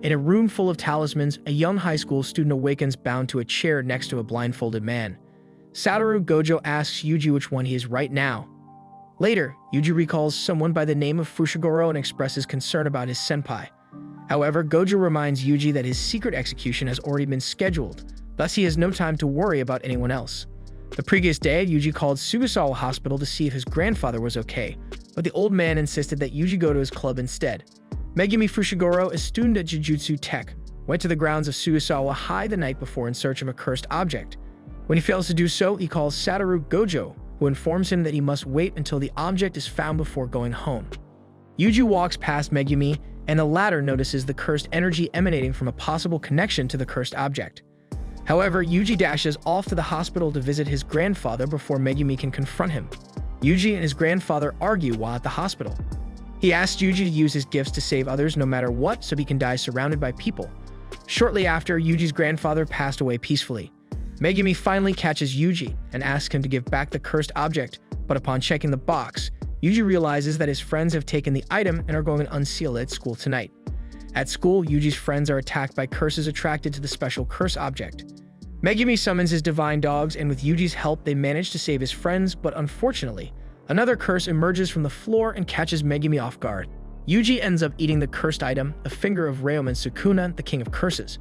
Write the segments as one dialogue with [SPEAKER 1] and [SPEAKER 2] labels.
[SPEAKER 1] In a room full of talismans, a young high school student awakens bound to a chair next to a blindfolded man. Satoru Gojo asks Yuji which one he is right now. Later, Yuji recalls someone by the name of Fushiguro and expresses concern about his senpai. However, Gojo reminds Yuji that his secret execution has already been scheduled, thus he has no time to worry about anyone else. The previous day, Yuji called Sugasawa Hospital to see if his grandfather was okay, but the old man insisted that Yuji go to his club instead. Megumi Fushiguro, a student at Jujutsu Tech, went to the grounds of Sugasawa High the night before in search of a cursed object. When he fails to do so, he calls Satoru Gojo, who informs him that he must wait until the object is found before going home. Yuji walks past Megumi, and the latter notices the cursed energy emanating from a possible connection to the cursed object. However, Yuji dashes off to the hospital to visit his grandfather before Megumi can confront him. Yuji and his grandfather argue while at the hospital. He asks Yuji to use his gifts to save others no matter what so he can die surrounded by people. Shortly after, Yuji's grandfather passed away peacefully. Megumi finally catches Yuji and asks him to give back the cursed object, but upon checking the box, Yuji realizes that his friends have taken the item and are going to unseal it at school tonight. At school, Yuji's friends are attacked by curses attracted to the special curse object. Megumi summons his divine dogs, and with Yuji's help, they manage to save his friends, but unfortunately, another curse emerges from the floor and catches Megumi off guard. Yuji ends up eating the cursed item, a finger of Ryomen Sukuna, the king of curses.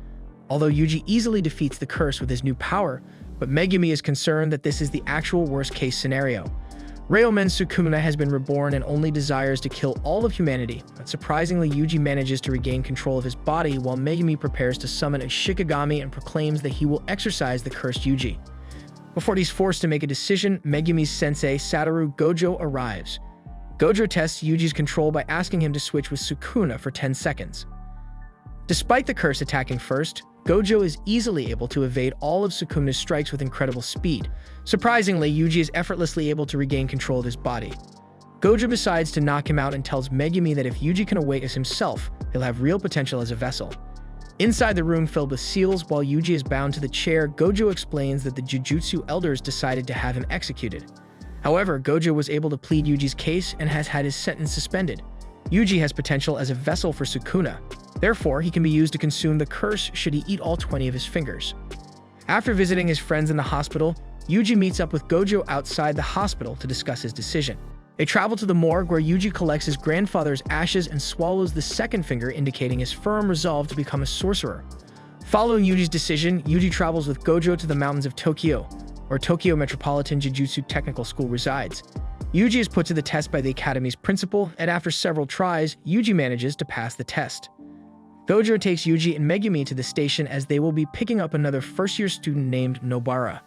[SPEAKER 1] Although Yuji easily defeats the curse with his new power, but Megumi is concerned that this is the actual worst-case scenario. Ryomen Sukuna has been reborn and only desires to kill all of humanity, but surprisingly Yuji manages to regain control of his body while Megumi prepares to summon a Shikigami and proclaims that he will exorcise the cursed Yuji. Before he's forced to make a decision, Megumi's sensei Satoru Gojo arrives. Gojo tests Yuji's control by asking him to switch with Sukuna for 10 seconds. Despite the curse attacking first, Gojo is easily able to evade all of Sukuna's strikes with incredible speed. Surprisingly, Yuji is effortlessly able to regain control of his body. Gojo decides to knock him out and tells Megumi that if Yuji can awake as himself, he'll have real potential as a vessel. Inside the room filled with seals, while Yuji is bound to the chair, Gojo explains that the Jujutsu elders decided to have him executed. However, Gojo was able to plead Yuji's case and has had his sentence suspended. Yuji has potential as a vessel for Sukuna. Therefore, he can be used to consume the curse should he eat all 20 of his fingers. After visiting his friends in the hospital, Yuji meets up with Gojo outside the hospital to discuss his decision. They travel to the morgue where Yuji collects his grandfather's ashes and swallows the second finger, indicating his firm resolve to become a sorcerer. Following Yuji's decision, Yuji travels with Gojo to the mountains of Tokyo, where Tokyo Metropolitan Jujutsu Technical School resides. Yuji is put to the test by the academy's principal, and after several tries, Yuji manages to pass the test. Gojo takes Yuji and Megumi to the station as they will be picking up another first-year student named Nobara.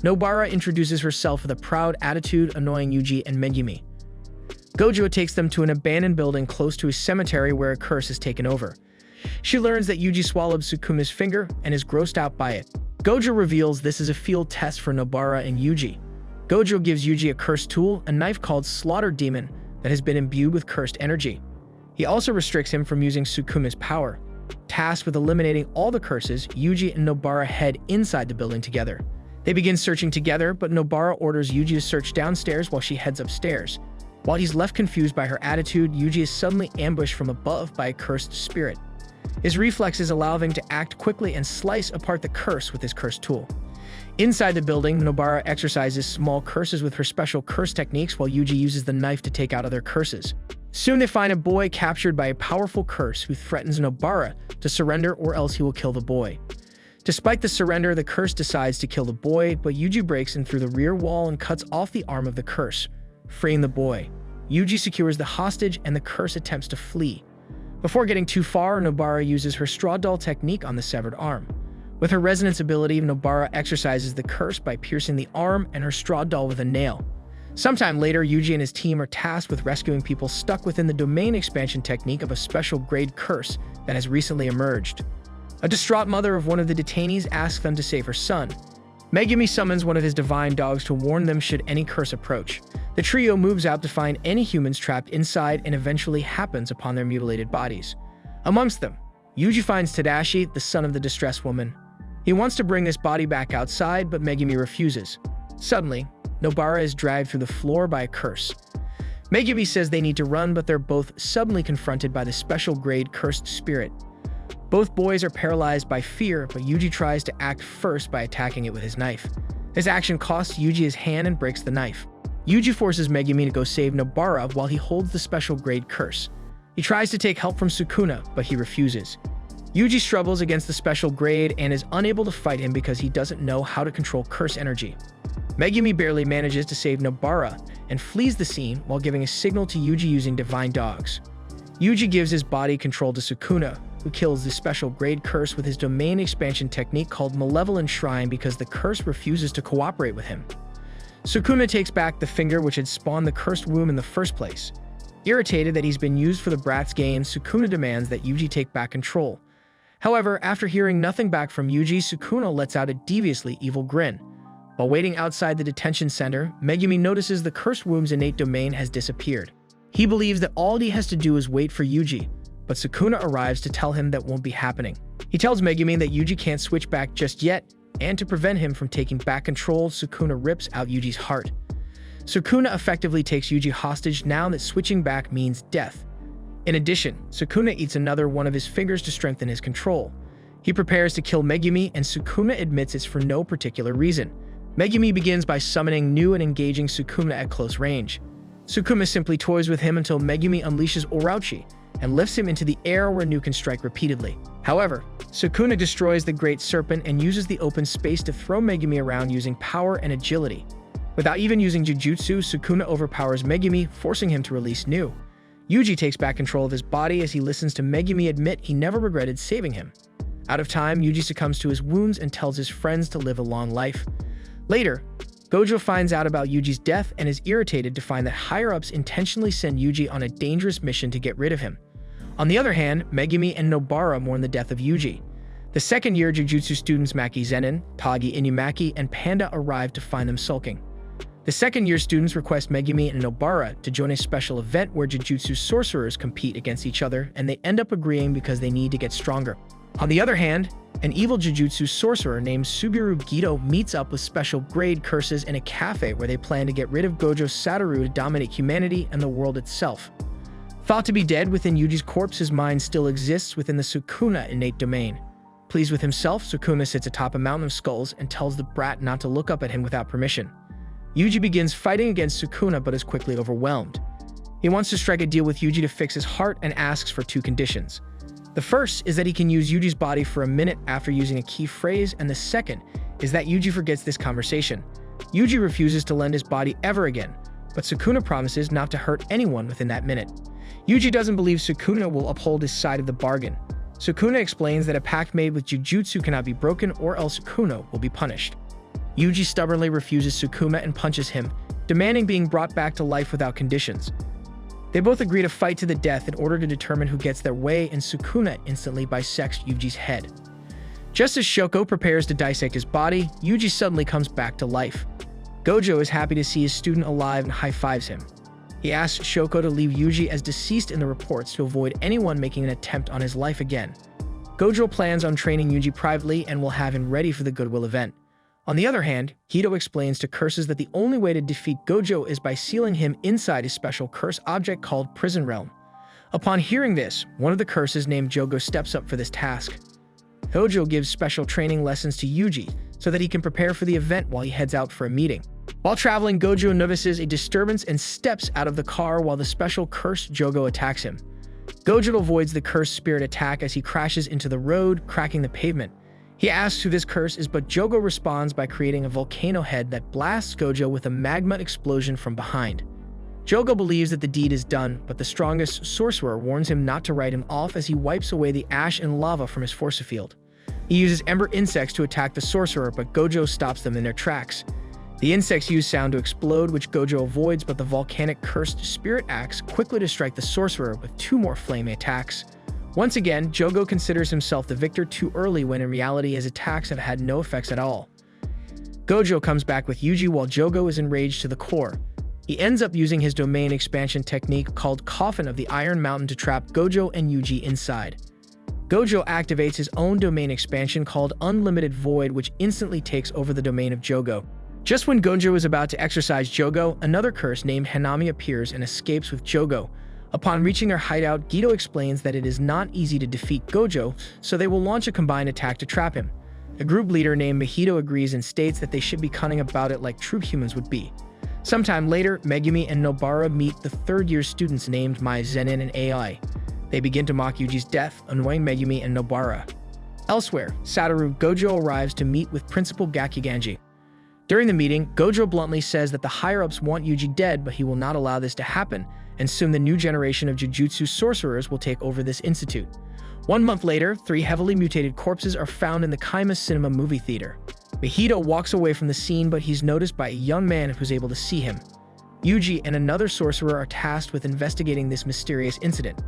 [SPEAKER 1] Nobara introduces herself with a proud attitude, annoying Yuji and Megumi. Gojo takes them to an abandoned building close to a cemetery where a curse has taken over. She learns that Yuji swallowed Sukuma's finger and is grossed out by it. Gojo reveals this is a field test for Nobara and Yuji. Gojo gives Yuji a cursed tool, a knife called Slaughter Demon, that has been imbued with cursed energy. He also restricts him from using Sukuma's power. Tasked with eliminating all the curses, Yuji and Nobara head inside the building together. They begin searching together, but Nobara orders Yuji to search downstairs while she heads upstairs. While he's left confused by her attitude, Yuji is suddenly ambushed from above by a cursed spirit. His reflexes allow him to act quickly and slice apart the curse with his cursed tool. Inside the building, Nobara exercises small curses with her special curse techniques while Yuji uses the knife to take out other curses. Soon they find a boy captured by a powerful curse who threatens Nobara to surrender or else he will kill the boy. Despite the surrender, the curse decides to kill the boy, but Yuji breaks in through the rear wall and cuts off the arm of the curse, freeing the boy. Yuji secures the hostage and the curse attempts to flee. Before getting too far, Nobara uses her straw doll technique on the severed arm. With her resonance ability, Nobara exercises the curse by piercing the arm and her straw doll with a nail. Sometime later, Yuji and his team are tasked with rescuing people stuck within the domain expansion technique of a special grade curse that has recently emerged. A distraught mother of one of the detainees asks them to save her son. Megumi summons one of his divine dogs to warn them should any curse approach. The trio moves out to find any humans trapped inside and eventually happens upon their mutilated bodies. Amongst them, Yuji finds Tadashi, the son of the distressed woman. He wants to bring this body back outside, but Megumi refuses. Suddenly, Nobara is dragged through the floor by a curse. Megumi says they need to run, but they're both suddenly confronted by the special grade cursed spirit. Both boys are paralyzed by fear, but Yuji tries to act first by attacking it with his knife. His action costs Yuji his hand and breaks the knife. Yuji forces Megumi to go save Nobara while he holds the special grade curse. He tries to take help from Sukuna, but he refuses. Yuji struggles against the special grade and is unable to fight him because he doesn't know how to control curse energy. Megumi barely manages to save Nobara and flees the scene while giving a signal to Yuji using divine dogs. Yuji gives his body control to Sukuna, who kills the special grade curse with his domain expansion technique called Malevolent Shrine because the curse refuses to cooperate with him. Sukuna takes back the finger which had spawned the cursed womb in the first place. Irritated that he's been used for the brat's gain, Sukuna demands that Yuji take back control. However, after hearing nothing back from Yuji, Sukuna lets out a deviously evil grin. While waiting outside the detention center, Megumi notices the cursed womb's innate domain has disappeared. He believes that all he has to do is wait for Yuji, but Sukuna arrives to tell him that won't be happening. He tells Megumi that Yuji can't switch back just yet, and to prevent him from taking back control, Sukuna rips out Yuji's heart. Sukuna effectively takes Yuji hostage now that switching back means death. In addition, Sukuna eats another one of his fingers to strengthen his control. He prepares to kill Megumi, and Sukuna admits it's for no particular reason. Megumi begins by summoning new and engaging Sukuna at close range. Sukuna simply toys with him until Megumi unleashes Orochi and lifts him into the air where Nu can strike repeatedly. However, Sukuna destroys the Great Serpent and uses the open space to throw Megumi around using power and agility. Without even using Jujutsu, Sukuna overpowers Megumi, forcing him to release Nu. Yuji takes back control of his body as he listens to Megumi admit he never regretted saving him. Out of time, Yuji succumbs to his wounds and tells his friends to live a long life. Later, Gojo finds out about Yuji's death and is irritated to find that higher-ups intentionally send Yuji on a dangerous mission to get rid of him. On the other hand, Megumi and Nobara mourn the death of Yuji. The second-year Jujutsu students Maki Zenin, Tagi Inumaki, and Panda arrive to find them sulking. The second-year students request Megumi and Nobara to join a special event where Jujutsu sorcerers compete against each other, and they end up agreeing because they need to get stronger. On the other hand, an evil Jujutsu sorcerer named Suguru Gito meets up with special grade curses in a cafe where they plan to get rid of Gojo Satoru to dominate humanity and the world itself. Thought to be dead within Yuji's corpse, his mind still exists within the Sukuna innate domain. Pleased with himself, Sukuna sits atop a mountain of skulls and tells the brat not to look up at him without permission. Yuji begins fighting against Sukuna but is quickly overwhelmed. He wants to strike a deal with Yuji to fix his heart and asks for two conditions. The first is that he can use Yuji's body for a minute after using a key phrase, and the second is that Yuji forgets this conversation. Yuji refuses to lend his body ever again, but Sukuna promises not to hurt anyone within that minute. Yuji doesn't believe Sukuna will uphold his side of the bargain. Sukuna explains that a pact made with Jujutsu cannot be broken or else Sukuna will be punished. Yuji stubbornly refuses Sukuna and punches him, demanding being brought back to life without conditions. They both agree to fight to the death in order to determine who gets their way, and Sukuna instantly bisects Yuji's head. Just as Shoko prepares to dissect his body, Yuji suddenly comes back to life. Gojo is happy to see his student alive and high-fives him. He asks Shoko to leave Yuji as deceased in the reports to avoid anyone making an attempt on his life again. Gojo plans on training Yuji privately and will have him ready for the Goodwill event. On the other hand, Hito explains to Curses that the only way to defeat Gojo is by sealing him inside a special curse object called Prison Realm. Upon hearing this, one of the curses named Jogo steps up for this task. Gojo gives special training lessons to Yuji so that he can prepare for the event while he heads out for a meeting. While traveling, Gojo notices a disturbance and steps out of the car while the special curse Jogo attacks him. Gojo avoids the cursed spirit attack as he crashes into the road, cracking the pavement. He asks who this curse is, but Jogo responds by creating a volcano head that blasts Gojo with a magma explosion from behind. Jogo believes that the deed is done, but the strongest sorcerer warns him not to write him off as he wipes away the ash and lava from his force field. He uses ember insects to attack the sorcerer, but Gojo stops them in their tracks. The insects use sound to explode, which Gojo avoids, but the volcanic cursed spirit axe quickly to strike the sorcerer with two more flame attacks. Once again, Jogo considers himself the victor too early when in reality his attacks have had no effects at all. Gojo comes back with Yuji while Jogo is enraged to the core. He ends up using his domain expansion technique called Coffin of the Iron Mountain to trap Gojo and Yuji inside. Gojo activates his own domain expansion called Unlimited Void, which instantly takes over the domain of Jogo. Just when Gojo is about to exorcise Jogo, another curse named Hanami appears and escapes with Jogo. Upon reaching their hideout, Geto explains that it is not easy to defeat Gojo, so they will launch a combined attack to trap him. A group leader named Mahito agrees and states that they should be cunning about it like true humans would be. Sometime later, Megumi and Nobara meet the third-year students named Mai Zenin and AI. They begin to mock Yuji's death, annoying Megumi and Nobara. Elsewhere, Satoru Gojo arrives to meet with Principal Gakuganji. During the meeting, Gojo bluntly says that the higher-ups want Yuji dead, but he will not allow this to happen, and soon the new generation of Jujutsu sorcerers will take over this institute. 1 month later, 3 heavily mutated corpses are found in the Kaima Cinema movie theater. Mahito walks away from the scene, but he's noticed by a young man who's able to see him. Yuji and another sorcerer are tasked with investigating this mysterious incident.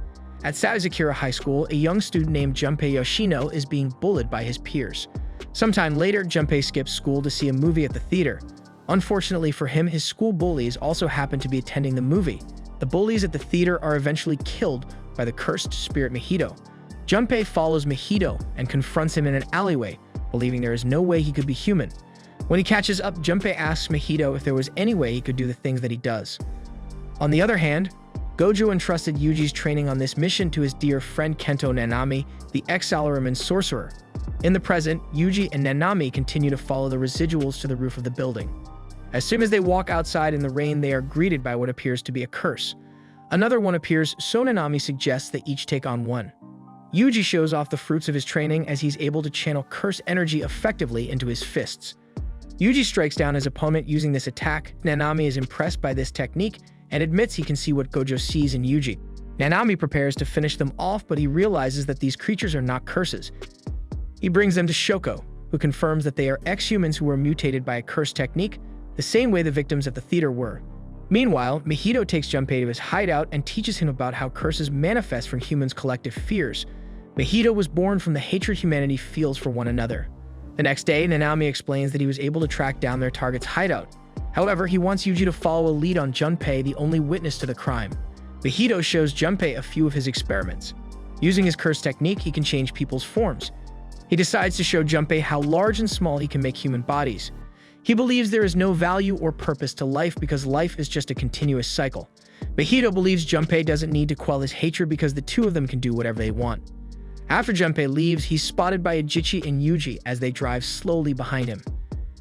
[SPEAKER 1] At Sazakura High School, a young student named Junpei Yoshino is being bullied by his peers. Sometime later, Junpei skips school to see a movie at the theater. Unfortunately for him, his school bullies also happen to be attending the movie. The bullies at the theater are eventually killed by the cursed spirit Mahito. Junpei follows Mahito and confronts him in an alleyway, believing there is no way he could be human. When he catches up, Junpei asks Mahito if there was any way he could do the things that he does. On the other hand, Gojo entrusted Yuji's training on this mission to his dear friend Kento Nanami, the ex-Salaryman sorcerer. In the present, Yuji and Nanami continue to follow the residuals to the roof of the building. As soon as they walk outside in the rain, they are greeted by what appears to be a curse. Another one appears, so Nanami suggests they each take on one. Yuji shows off the fruits of his training as he's able to channel curse energy effectively into his fists. Yuji strikes down his opponent using this attack. Nanami is impressed by this technique and admits he can see what Gojo sees in Yuji. Nanami prepares to finish them off, but he realizes that these creatures are not curses. He brings them to Shoko, who confirms that they are ex-humans who were mutated by a curse technique, the same way the victims at the theater were. Meanwhile, Mahito takes Junpei to his hideout and teaches him about how curses manifest from humans' collective fears. Mahito was born from the hatred humanity feels for one another. The next day, Nanami explains that he was able to track down their target's hideout. However, he wants Yuji to follow a lead on Junpei, the only witness to the crime. Mahito shows Junpei a few of his experiments. Using his curse technique, he can change people's forms. He decides to show Junpei how large and small he can make human bodies. He believes there is no value or purpose to life because life is just a continuous cycle. Mahito believes Junpei doesn't need to quell his hatred because the two of them can do whatever they want. After Junpei leaves, he's spotted by Ajichi and Yuji as they drive slowly behind him.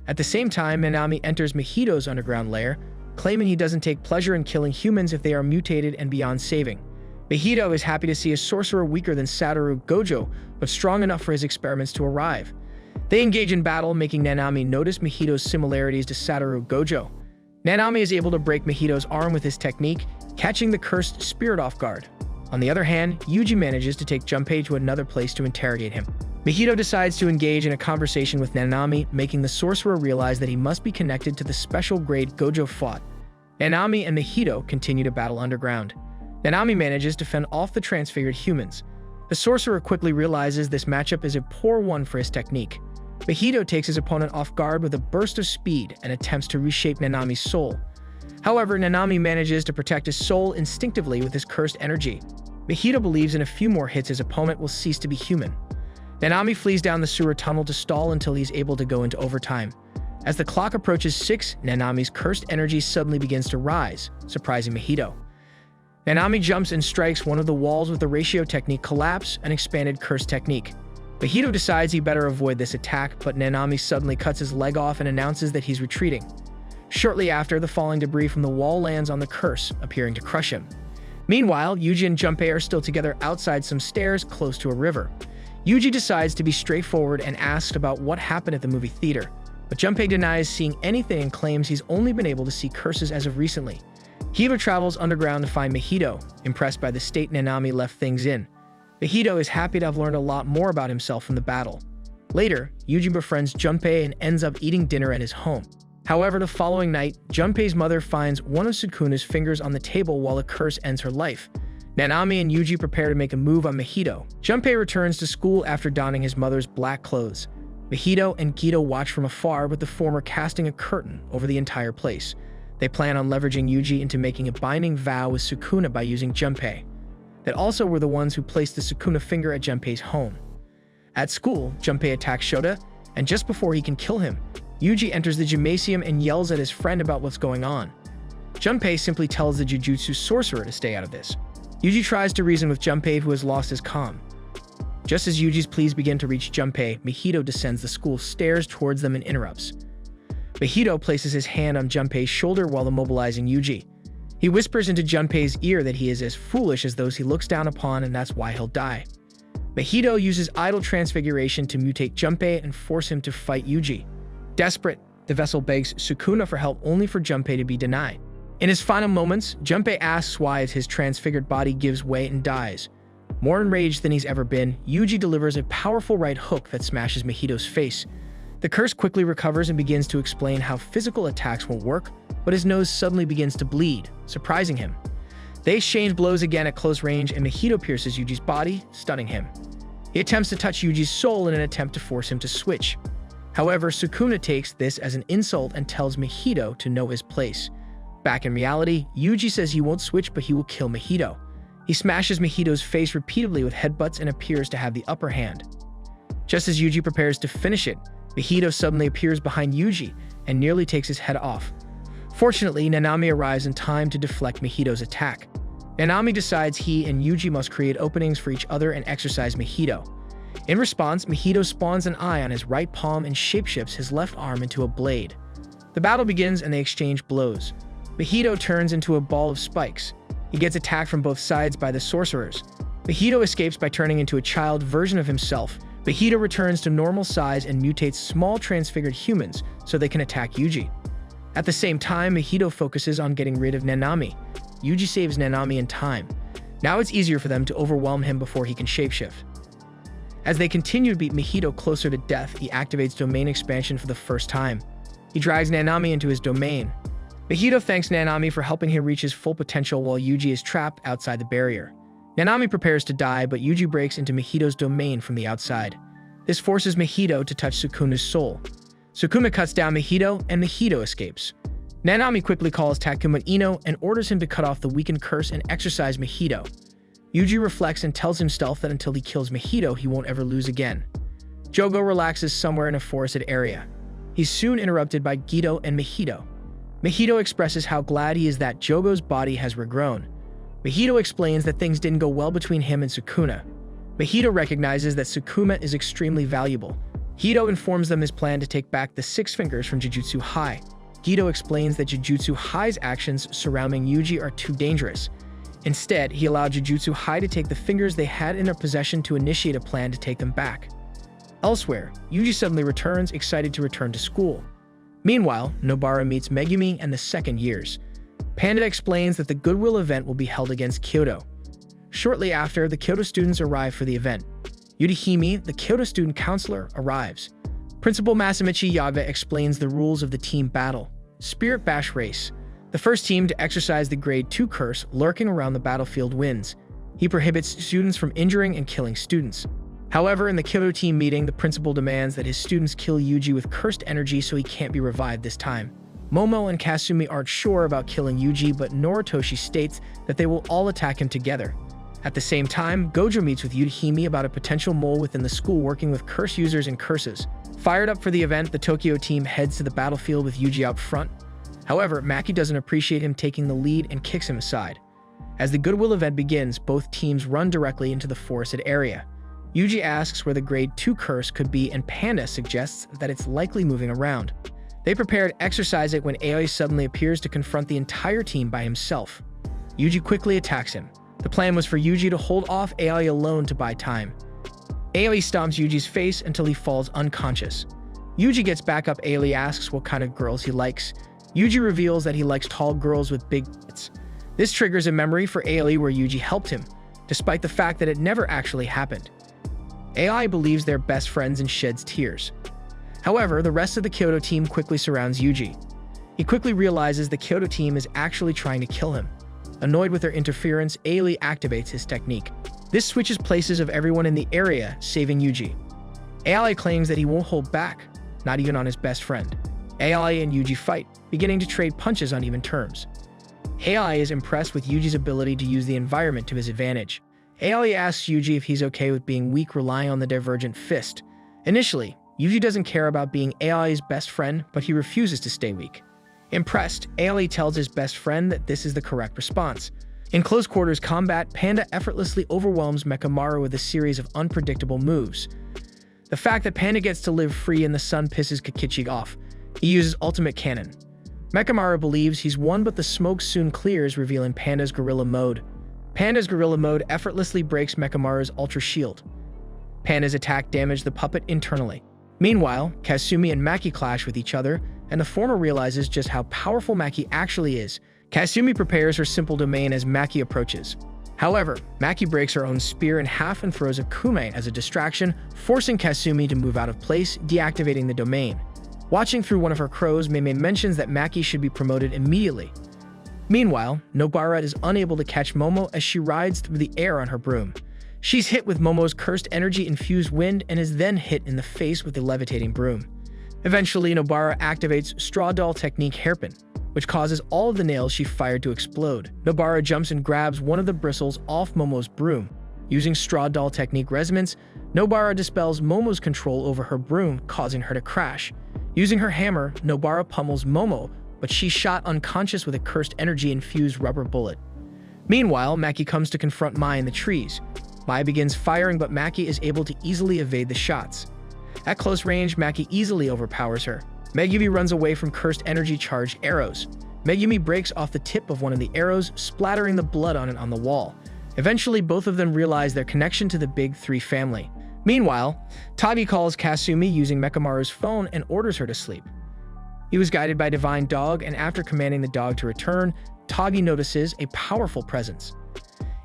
[SPEAKER 1] At the same time, Nanami enters Mahito's underground lair, claiming he doesn't take pleasure in killing humans if they are mutated and beyond saving. Mahito is happy to see a sorcerer weaker than Satoru Gojo, but strong enough for his experiments to arrive. They engage in battle, making Nanami notice Mahito's similarities to Satoru Gojo. Nanami is able to break Mahito's arm with his technique, catching the cursed spirit off guard. On the other hand, Yuji manages to take Junpei to another place to interrogate him. Mahito decides to engage in a conversation with Nanami, making the sorcerer realize that he must be connected to the special grade Gojo fought. Nanami and Mahito continue to battle underground. Nanami manages to fend off the transfigured humans. The sorcerer quickly realizes this matchup is a poor one for his technique. Mahito takes his opponent off guard with a burst of speed and attempts to reshape Nanami's soul. However, Nanami manages to protect his soul instinctively with his cursed energy. Mahito believes in a few more hits his opponent will cease to be human. Nanami flees down the sewer tunnel to stall until he's able to go into overtime. As the clock approaches 6, Nanami's cursed energy suddenly begins to rise, surprising Mahito. Nanami jumps and strikes one of the walls with the ratio technique collapse, an expanded curse technique. Mahito decides he better avoid this attack, but Nanami suddenly cuts his leg off and announces that he's retreating. Shortly after, the falling debris from the wall lands on the curse, appearing to crush him. Meanwhile, Yuji and Junpei are still together outside some stairs close to a river. Yuji decides to be straightforward and asks about what happened at the movie theater, but Junpei denies seeing anything and claims he's only been able to see curses as of recently. Kiba travels underground to find Mahito, impressed by the state Nanami left things in. Mahito is happy to have learned a lot more about himself from the battle. Later, Yuji befriends Junpei and ends up eating dinner at his home. However, the following night, Junpei's mother finds one of Sukuna's fingers on the table while a curse ends her life. Nanami and Yuji prepare to make a move on Mahito. Junpei returns to school after donning his mother's black clothes. Mahito and Geto watch from afar, with the former casting a curtain over the entire place. They plan on leveraging Yuji into making a binding vow with Sukuna by using Junpei. That also were the ones who placed the Sukuna finger at Junpei's home. At school, Junpei attacks Shota, and just before he can kill him, Yuji enters the gymnasium and yells at his friend about what's going on. Junpei simply tells the Jujutsu sorcerer to stay out of this. Yuji tries to reason with Junpei, who has lost his calm. Just as Yuji's pleas begin to reach Junpei, Mahito descends the school stairs towards them and interrupts. Mahito places his hand on Junpei's shoulder while immobilizing Yuji. He whispers into Junpei's ear that he is as foolish as those he looks down upon and that's why he'll die. Mahito uses idle transfiguration to mutate Junpei and force him to fight Yuji. Desperate, the vessel begs Sukuna for help only for Junpei to be denied. In his final moments, Junpei asks why as his transfigured body gives way and dies. More enraged than he's ever been, Yuji delivers a powerful right hook that smashes Mahito's face. The curse quickly recovers and begins to explain how physical attacks won't work, but his nose suddenly begins to bleed, surprising him. They exchange blows again at close range and Mahito pierces Yuji's body, stunning him. He attempts to touch Yuji's soul in an attempt to force him to switch. However, Sukuna takes this as an insult and tells Mahito to know his place. Back in reality, Yuji says he won't switch but he will kill Mahito. He smashes Mahito's face repeatedly with headbutts and appears to have the upper hand. Just as Yuji prepares to finish it, Mahito suddenly appears behind Yuji and nearly takes his head off. Fortunately, Nanami arrives in time to deflect Mahito's attack. Nanami decides he and Yuji must create openings for each other and exorcise Mahito. In response, Mahito spawns an eye on his right palm and shapeshifts his left arm into a blade. The battle begins and they exchange blows. Mahito turns into a ball of spikes. He gets attacked from both sides by the sorcerers. Mahito escapes by turning into a child version of himself. Mahito returns to normal size and mutates small transfigured humans so they can attack Yuji. At the same time, Mahito focuses on getting rid of Nanami. Yuji saves Nanami in time. Now it's easier for them to overwhelm him before he can shapeshift. As they continue to beat Mahito closer to death, he activates domain expansion for the first time. He drags Nanami into his domain. Mahito thanks Nanami for helping him reach his full potential while Yuji is trapped outside the barrier. Nanami prepares to die, but Yuji breaks into Mahito's domain from the outside. This forces Mahito to touch Sukuna's soul. Sukuna cuts down Mahito, and Mahito escapes. Nanami quickly calls Takuma Ino and orders him to cut off the weakened curse and exorcise Mahito. Yuji reflects and tells himself that until he kills Mahito, he won't ever lose again. Jogo relaxes somewhere in a forested area. He's soon interrupted by Gito and Mahito. Mahito expresses how glad he is that Jogo's body has regrown. Mahito explains that things didn't go well between him and Sukuna. Mahito recognizes that Sukuna is extremely valuable. Gito informs them his plan to take back the Six Fingers from Jujutsu High. Gito explains that Jujutsu High's actions surrounding Yuji are too dangerous. Instead, he allowed Jujutsu High to take the fingers they had in their possession to initiate a plan to take them back. Elsewhere, Yuji suddenly returns, excited to return to school. Meanwhile, Nobara meets Megumi and the second years. Panda explains that the Goodwill event will be held against Kyoto. Shortly after, the Kyoto students arrive for the event. Yurihime, the Kyoto student counselor, arrives. Principal Masamichi Yaga explains the rules of the team battle. Spirit Bash Race. The first team to exercise the Grade 2 curse lurking around the battlefield wins. He prohibits students from injuring and killing students. However, in the Kyoto team meeting, the principal demands that his students kill Yuji with cursed energy so he can't be revived this time. Momo and Kasumi aren't sure about killing Yuji, but Noritoshi states that they will all attack him together. At the same time, Gojo meets with Yurihime about a potential mole within the school working with curse users and curses. Fired up for the event, the Tokyo team heads to the battlefield with Yuji out front. However, Maki doesn't appreciate him taking the lead and kicks him aside. As the Goodwill event begins, both teams run directly into the forested area. Yuji asks where the Grade 2 curse could be and Panda suggests that it's likely moving around. They prepare to exercise it when Aoi suddenly appears to confront the entire team by himself. Yuji quickly attacks him. The plan was for Yuji to hold off Aoi alone to buy time. Aoi stomps Yuji's face until he falls unconscious. Yuji gets back up. Aoi asks what kind of girls he likes. Yuji reveals that he likes tall girls with big tits. This triggers a memory for Aoi where Yuji helped him, despite the fact that it never actually happened. Aoi believes they're best friends and sheds tears. However, the rest of the Kyoto team quickly surrounds Yuji. He quickly realizes the Kyoto team is actually trying to kill him. Annoyed with their interference, Aoi activates his technique. This switches places of everyone in the area, saving Yuji. Aoi claims that he won't hold back, not even on his best friend. Aoi and Yuji fight, beginning to trade punches on even terms. Aoi is impressed with Yuji's ability to use the environment to his advantage. Aoi asks Yuji if he's okay with being weak, relying on the Divergent Fist. Initially, Yuji doesn't care about being Aoi's best friend, but he refuses to stay weak. Impressed, Aoi tells his best friend that this is the correct response. In close quarters combat, Panda effortlessly overwhelms Mechamaru with a series of unpredictable moves. The fact that Panda gets to live free in the sun pisses Kokichi off. He uses Ultimate Cannon. Mechamaru believes he's won, but the smoke soon clears, revealing Panda's Gorilla Mode. Panda's Gorilla Mode effortlessly breaks Mechamaru's Ultra Shield. Panda's attack damaged the puppet internally. Meanwhile, Kasumi and Maki clash with each other, and the former realizes just how powerful Maki actually is. Kasumi prepares her simple domain as Maki approaches. However, Maki breaks her own spear in half and throws a kunai as a distraction, forcing Kasumi to move out of place, deactivating the domain. Watching through one of her crows, Meimei mentions that Maki should be promoted immediately. Meanwhile, Nobara is unable to catch Momo as she rides through the air on her broom. She's hit with Momo's cursed energy-infused wind and is then hit in the face with the levitating broom. Eventually, Nobara activates Straw Doll Technique Hairpin, which causes all of the nails she fired to explode. Nobara jumps and grabs one of the bristles off Momo's broom. Using Straw Doll Technique Resonance, Nobara dispels Momo's control over her broom, causing her to crash. Using her hammer, Nobara pummels Momo, but she's shot unconscious with a cursed energy-infused rubber bullet. Meanwhile, Maki comes to confront Mai in the trees. Mai begins firing, but Maki is able to easily evade the shots. At close range, Maki easily overpowers her. Megumi runs away from cursed energy-charged arrows. Megumi breaks off the tip of one of the arrows, splattering the blood on it on the wall. Eventually, both of them realize their connection to the Big Three family. Meanwhile, Tagi calls Kasumi using Mechamaru's phone and orders her to sleep. He was guided by Divine Dog, and after commanding the dog to return, Tagi notices a powerful presence.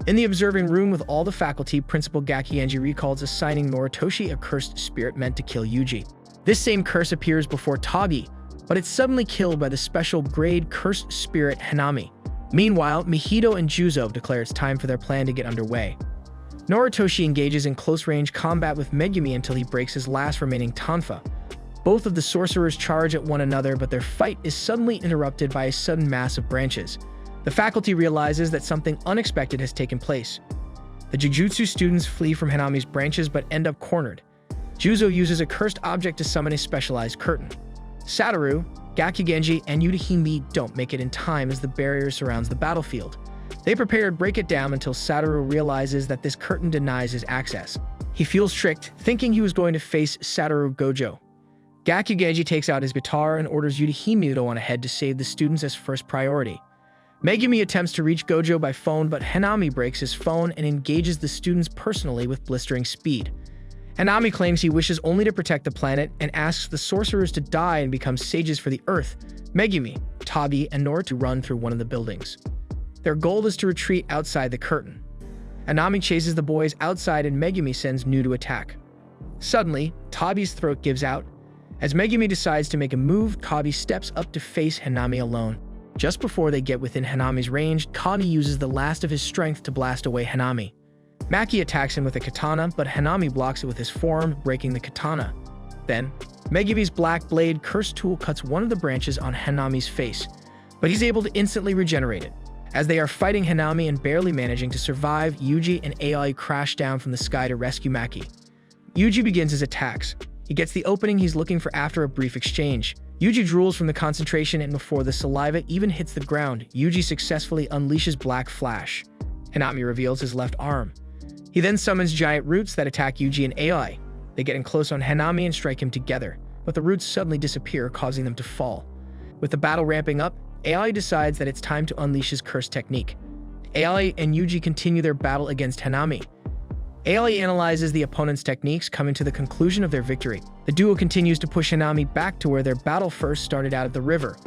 [SPEAKER 1] In the observing room with all the faculty, Principal Gakigenji recalls assigning Noritoshi a cursed spirit meant to kill Yuji. This same curse appears before Tagi, but it's suddenly killed by the special grade cursed spirit Hanami. Meanwhile, Mihito and Juzo declare it's time for their plan to get underway. Noritoshi engages in close-range combat with Megumi until he breaks his last remaining tonfa. Both of the sorcerers charge at one another, but their fight is suddenly interrupted by a sudden mass of branches. The faculty realizes that something unexpected has taken place. The Jujutsu students flee from Hanami's branches but end up cornered. Juzo uses a cursed object to summon a specialized curtain. Satoru, Gakugenji, and Yudahime don't make it in time as the barrier surrounds the battlefield. They prepare to break it down until Satoru realizes that this curtain denies his access. He feels tricked, thinking he was going to face Satoru Gojo. Gakugenji takes out his guitar and orders Yudahime to run ahead to save the students as first priority. Megumi attempts to reach Gojo by phone, but Hanami breaks his phone and engages the students personally with blistering speed. Hanami claims he wishes only to protect the planet and asks the sorcerers to die and become sages for the Earth. Megumi, Tabi, and Nor to run through one of the buildings. Their goal is to retreat outside the curtain. Hanami chases the boys outside and Megumi sends Nu to attack. Suddenly, Tabi's throat gives out. As Megumi decides to make a move, Tabi steps up to face Hanami alone. Just before they get within Hanami's range, Tabi uses the last of his strength to blast away Hanami. Maki attacks him with a katana, but Hanami blocks it with his forearm, breaking the katana. Then, Megumi's black blade cursed tool cuts one of the branches on Hanami's face, but he's able to instantly regenerate it. As they are fighting Hanami and barely managing to survive, Yuji and Aoi crash down from the sky to rescue Maki. Yuji begins his attacks. He gets the opening he's looking for after a brief exchange. Yuji drools from the concentration, and before the saliva even hits the ground, Yuji successfully unleashes Black Flash. Hanami reveals his left arm. He then summons giant roots that attack Yuji and Aoi. They get in close on Hanami and strike him together, but the roots suddenly disappear, causing them to fall. With the battle ramping up, Aoi decides that it's time to unleash his curse technique. Aoi and Yuji continue their battle against Hanami. Aoi analyzes the opponent's techniques, coming to the conclusion of their victory. The duo continues to push Hanami back to where their battle first started out at the river.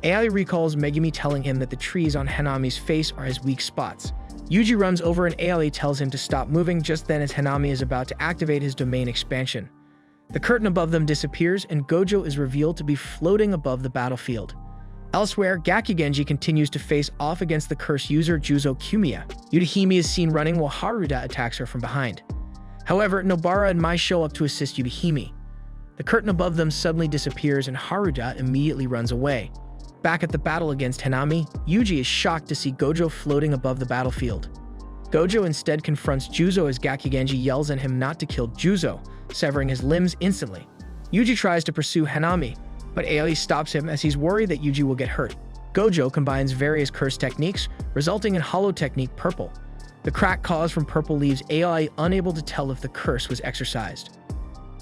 [SPEAKER 1] Aoi recalls Megumi telling him that the trees on Hanami's face are his weak spots. Yuji runs over and Aoi tells him to stop moving just then as Hanami is about to activate his domain expansion. The curtain above them disappears and Gojo is revealed to be floating above the battlefield. Elsewhere, Gakugenji continues to face off against the curse user Juzo Kumiya. Yudahime is seen running while Haruda attacks her from behind. However, Nobara and Mai show up to assist Yudahime. The curtain above them suddenly disappears and Haruda immediately runs away. Back at the battle against Hanami, Yuji is shocked to see Gojo floating above the battlefield. Gojo instead confronts Juzo as Gakugenji yells at him not to kill Juzo, severing his limbs instantly. Yuji tries to pursue Hanami, but Aoi stops him as he's worried that Yuji will get hurt. Gojo combines various curse techniques, resulting in Hollow Technique Purple. The crack caused from Purple leaves AI unable to tell if the curse was exercised.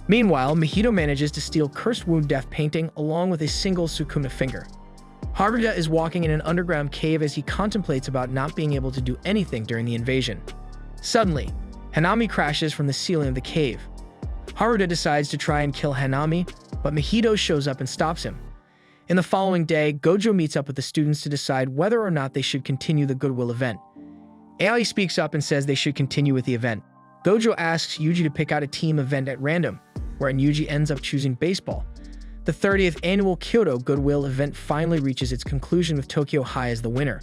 [SPEAKER 1] Meanwhile, Mahito manages to steal Cursed Wound Death painting along with a single Sukuna finger. Haruta is walking in an underground cave as he contemplates about not being able to do anything during the invasion. Suddenly, Hanami crashes from the ceiling of the cave. Haruta decides to try and kill Hanami, but Mahito shows up and stops him. In the following day, Gojo meets up with the students to decide whether or not they should continue the Goodwill event. Aoi speaks up and says they should continue with the event. Gojo asks Yuji to pick out a team event at random, wherein Yuji ends up choosing baseball. The 30th annual Kyoto Goodwill event finally reaches its conclusion with Tokyo High as the winner.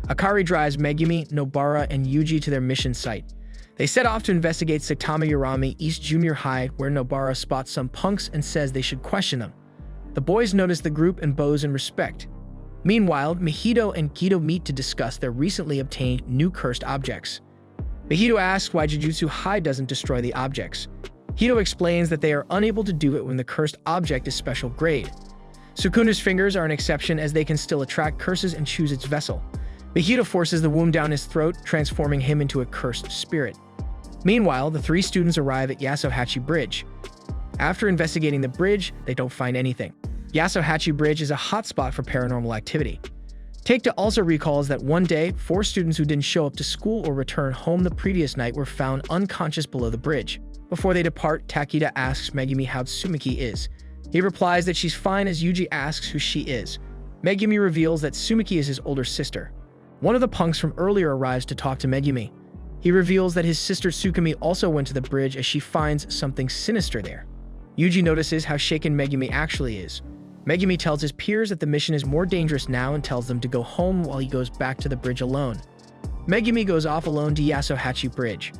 [SPEAKER 1] Akari drives Megumi, Nobara, and Yuji to their mission site. They set off to investigate Saitama Urami East Junior High, where Nobara spots some punks and says they should question them. The boys notice the group and bows in respect. Meanwhile, Mahito and Gito meet to discuss their recently obtained new cursed objects. Mahito asks why Jujutsu High doesn't destroy the objects. Hito explains that they are unable to do it when the cursed object is special grade. Sukuna's fingers are an exception as they can still attract curses and choose its vessel. Mahito forces the wound down his throat, transforming him into a cursed spirit. Meanwhile, the three students arrive at Yasuhachi Bridge. After investigating the bridge, they don't find anything. Yasuhachi Bridge is a hotspot for paranormal activity. Take-Two also recalls that one day, 4 students who didn't show up to school or return home the previous night were found unconscious below the bridge. Before they depart, Takeda asks Megumi how Tsumiki is. He replies that she's fine as Yuji asks who she is. Megumi reveals that Tsumiki is his older sister. One of the punks from earlier arrives to talk to Megumi. He reveals that his sister Tsukumi also went to the bridge as she finds something sinister there. Yuji notices how shaken Megumi actually is. Megumi tells his peers that the mission is more dangerous now and tells them to go home while he goes back to the bridge alone. Megumi goes off alone to Yasuhachi Bridge.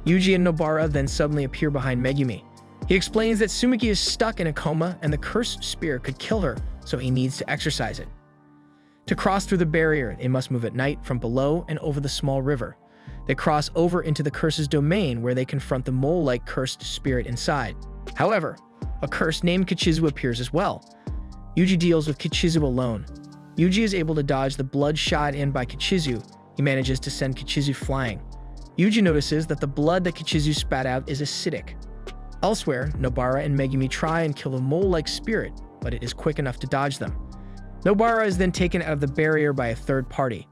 [SPEAKER 1] Yuji and Nobara then suddenly appear behind Megumi. He explains that Tsumiki is stuck in a coma and the cursed spirit could kill her, so he needs to exorcise it. To cross through the barrier, they must move at night from below and over the small river. They cross over into the curse's domain where they confront the mole-like cursed spirit inside. However, a curse named Kichizu appears as well. Yuji deals with Kichizu alone. Yuji is able to dodge the blood shot in by Kichizu. He manages to send Kichizu flying. Yuji notices that the blood that Kichizu spat out is acidic. Elsewhere, Nobara and Megumi try and kill the mole-like spirit, but it is quick enough to dodge them. Nobara is then taken out of the barrier by a third party.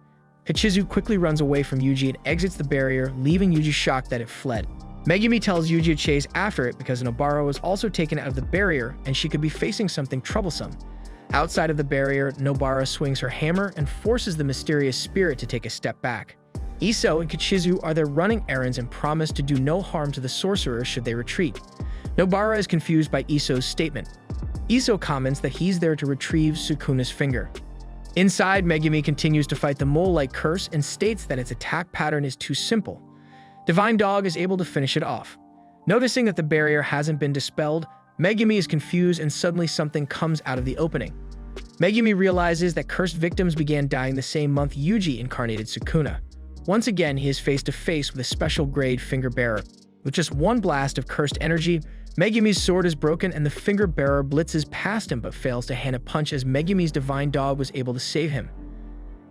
[SPEAKER 1] Kichizu quickly runs away from Yuji and exits the barrier, leaving Yuji shocked that it fled. Megumi tells Yuji to chase after it because Nobara was also taken out of the barrier and she could be facing something troublesome. Outside of the barrier, Nobara swings her hammer and forces the mysterious spirit to take a step back. Iso and Kichizu are there running errands and promise to do no harm to the sorcerer should they retreat. Nobara is confused by Iso's statement. Iso comments that he's there to retrieve Sukuna's finger. Inside, Megumi continues to fight the mole-like curse and states that its attack pattern is too simple. Divine Dog is able to finish it off. Noticing that the barrier hasn't been dispelled, Megumi is confused and suddenly something comes out of the opening. Megumi realizes that cursed victims began dying the same month Yuji incarnated Sukuna. Once again, he is face to face with a special grade finger bearer. With just one blast of cursed energy, Megumi's sword is broken and the finger bearer blitzes past him but fails to hand a punch as Megumi's divine dog was able to save him.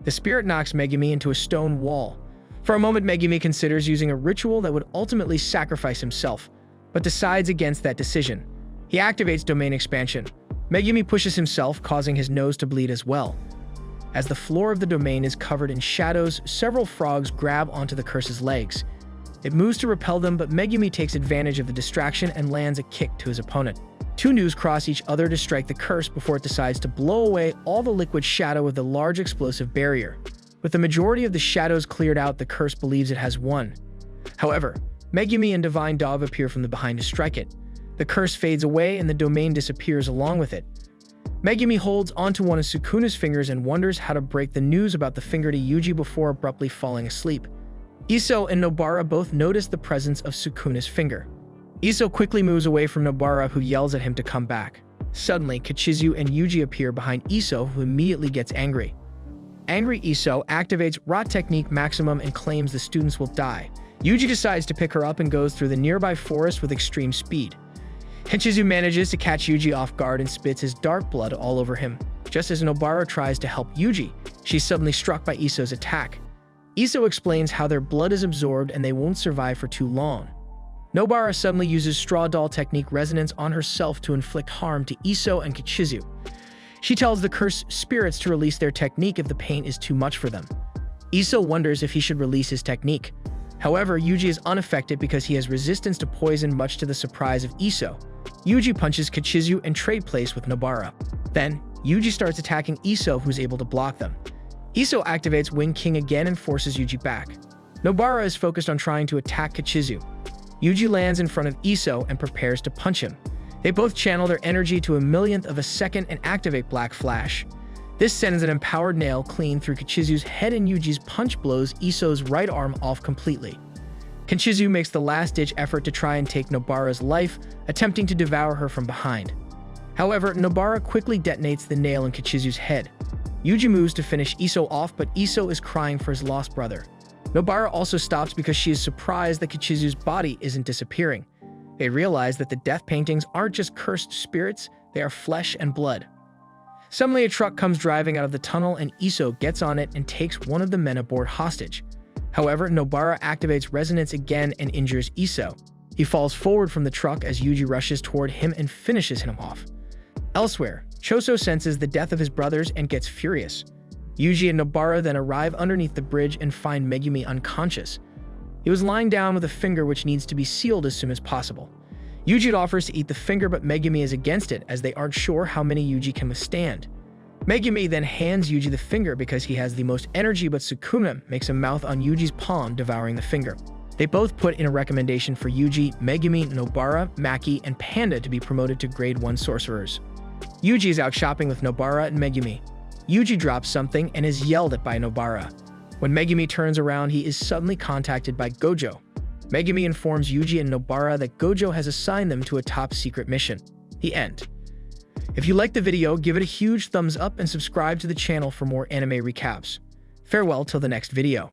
[SPEAKER 1] The spirit knocks Megumi into a stone wall. For a moment, Megumi considers using a ritual that would ultimately sacrifice himself, but decides against that decision. He activates domain expansion. Megumi pushes himself, causing his nose to bleed as well. As the floor of the domain is covered in shadows, several frogs grab onto the curse's legs. It moves to repel them, but Megumi takes advantage of the distraction and lands a kick to his opponent. Two News cross each other to strike the curse before it decides to blow away all the liquid shadow of the large explosive barrier. With the majority of the shadows cleared out, the curse believes it has won. However, Megumi and Divine Dog appear from the behind to strike it. The curse fades away and the domain disappears along with it. Megumi holds onto one of Sukuna's fingers and wonders how to break the news about the finger to Yuji before abruptly falling asleep. Iso and Nobara both notice the presence of Sukuna's finger. Iso quickly moves away from Nobara, who yells at him to come back. Suddenly, Kichizu and Yuji appear behind Iso, who immediately gets angry. Angry Iso activates Rot Technique Maximum and claims the students will die. Yuji decides to pick her up and goes through the nearby forest with extreme speed. Kichizu manages to catch Yuji off guard and spits his dark blood all over him. Just as Nobara tries to help Yuji, she's suddenly struck by Iso's attack. Iso explains how their blood is absorbed and they won't survive for too long. Nobara suddenly uses straw doll technique resonance on herself to inflict harm to Iso and Kichizu. She tells the cursed spirits to release their technique if the pain is too much for them. Iso wonders if he should release his technique. However, Yuji is unaffected because he has resistance to poison, much to the surprise of Iso. Yuji punches Kichizu and trade place with Nobara. Then, Yuji starts attacking Iso, who's able to block them. Iso activates Wind King again and forces Yuji back. Nobara is focused on trying to attack Kichizu. Yuji lands in front of Iso and prepares to punch him. They both channel their energy to a millionth of a second and activate Black Flash. This sends an empowered nail clean through Kichizu's head, and Yuji's punch blows Iso's right arm off completely. Kichizu makes the last-ditch effort to try and take Nobara's life, attempting to devour her from behind. However, Nobara quickly detonates the nail in Kichizu's head. Yuji moves to finish Iso off, but Iso is crying for his lost brother. Nobara also stops because she is surprised that Kichizu's body isn't disappearing. They realize that the death paintings aren't just cursed spirits, they are flesh and blood. Suddenly, a truck comes driving out of the tunnel and Iso gets on it and takes one of the men aboard hostage. However, Nobara activates resonance again and injures Iso. He falls forward from the truck as Yuji rushes toward him and finishes him off. Elsewhere, Choso senses the death of his brothers and gets furious. Yuji and Nobara then arrive underneath the bridge and find Megumi unconscious. He was lying down with a finger which needs to be sealed as soon as possible. Yuji offers to eat the finger, but Megumi is against it as they aren't sure how many Yuji can withstand. Megumi then hands Yuji the finger because he has the most energy, but Sukuna makes a mouth on Yuji's palm, devouring the finger. They both put in a recommendation for Yuji, Megumi, Nobara, Maki, and Panda to be promoted to grade 1 sorcerers. Yuji is out shopping with Nobara and Megumi. Yuji drops something and is yelled at by Nobara. When Megumi turns around, he is suddenly contacted by Gojo. Megumi informs Yuji and Nobara that Gojo has assigned them to a top-secret mission. The end. If you liked the video, give it a huge thumbs up and subscribe to the channel for more anime recaps. Farewell till the next video.